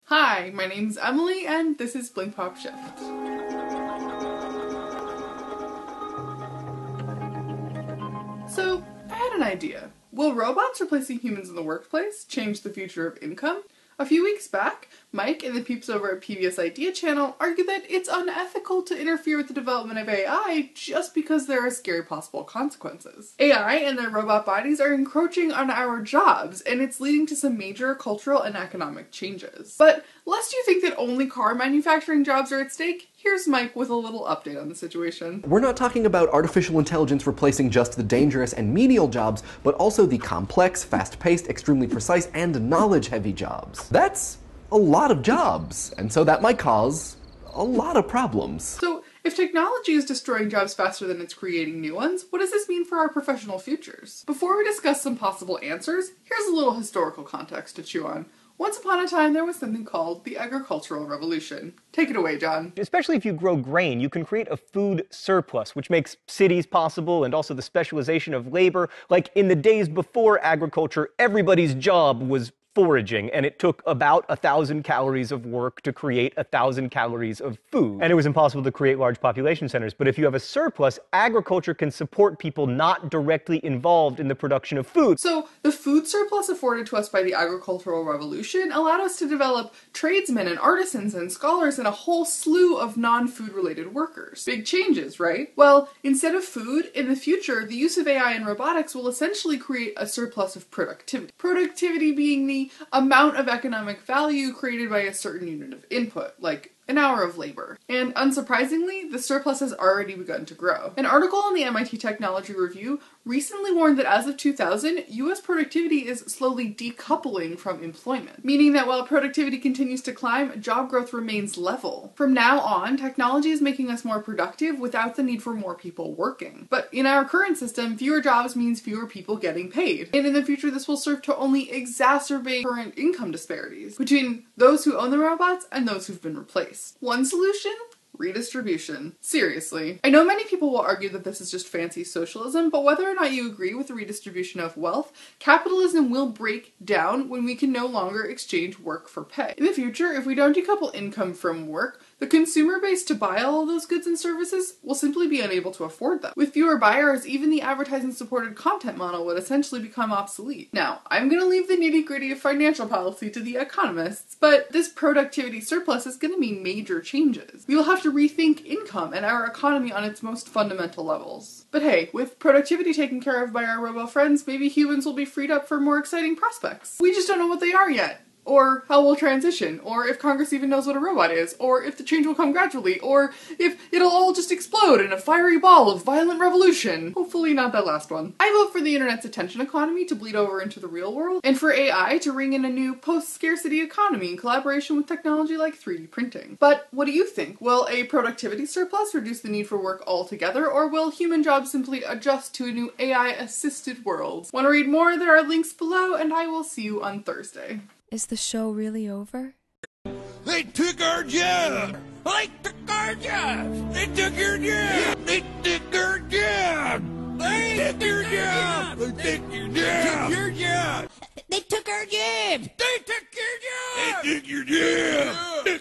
Hi, my name's Emily, and this is Blink Pop Shift. So, I had an idea. Will robots replacing humans in the workplace change the future of income? A few weeks back, Mike and the peeps over at PBS Idea Channel argued that it's unethical to interfere with the development of AI just because there are scary possible consequences. AI and their robot bodies are encroaching on our jobs, and it's leading to some major cultural and economic changes. But lest you think that only car manufacturing jobs are at stake, here's Mike with a little update on the situation. We're not talking about artificial intelligence replacing just the dangerous and menial jobs, but also the complex, fast-paced, extremely precise, and knowledge-heavy jobs. That's a lot of jobs, and so that might cause a lot of problems. So, if technology is destroying jobs faster than it's creating new ones, what does this mean for our professional futures? Before we discuss some possible answers, here's a little historical context to chew on. Once upon a time, there was something called the Agricultural Revolution. Take it away, John. Especially if you grow grain, you can create a food surplus, which makes cities possible and also the specialization of labor. Like in the days before agriculture, everybody's job was foraging, and it took about 1,000 calories of work to create 1,000 calories of food. And it was impossible to create large population centers. But if you have a surplus, agriculture can support people not directly involved in the production of food. So the food surplus afforded to us by the Agricultural Revolution allowed us to develop tradesmen and artisans and scholars and a whole slew of non-food related workers. Big changes, right? Well, instead of food, in the future, the use of AI and robotics will essentially create a surplus of productivity. Productivity being the amount of economic value created by a certain unit of input, like an hour of labor. And unsurprisingly, the surplus has already begun to grow. An article in the MIT Technology Review recently warned that as of 2000, US productivity is slowly decoupling from employment, meaning that while productivity continues to climb, job growth remains level. From now on, technology is making us more productive without the need for more people working. But in our current system, fewer jobs means fewer people getting paid. And in the future, this will serve to only exacerbate current income disparities between those who own the robots and those who've been replaced. One solution? Redistribution. Seriously. I know many people will argue that this is just fancy socialism, but whether or not you agree with the redistribution of wealth, capitalism will break down when we can no longer exchange work for pay. In the future, if we don't decouple income from work, the consumer base to buy all of those goods and services will simply be unable to afford them. With fewer buyers, even the advertising-supported content model would essentially become obsolete. Now, I'm gonna leave the nitty-gritty of financial policy to the economists, but this productivity surplus is gonna mean major changes. We will have to rethink income and our economy on its most fundamental levels. But hey, with productivity taken care of by our robo friends, maybe humans will be freed up for more exciting prospects. We just don't know what they are yet. Or how we'll transition, or if Congress even knows what a robot is, or if the change will come gradually, or if it'll all just explode in a fiery ball of violent revolution. Hopefully not that last one. I vote for the internet's attention economy to bleed over into the real world, and for AI to ring in a new post-scarcity economy in collaboration with technology like 3D printing. But what do you think? Will a productivity surplus reduce the need for work altogether, or will human jobs simply adjust to a new AI-assisted world? Want to read more? There are links below, and I will see you on Thursday. Is the show really over? They took our job! They took our job! They took your job! They took our job! They took your job! They took your job! They took our job! They took your job! They took your job! They took your job!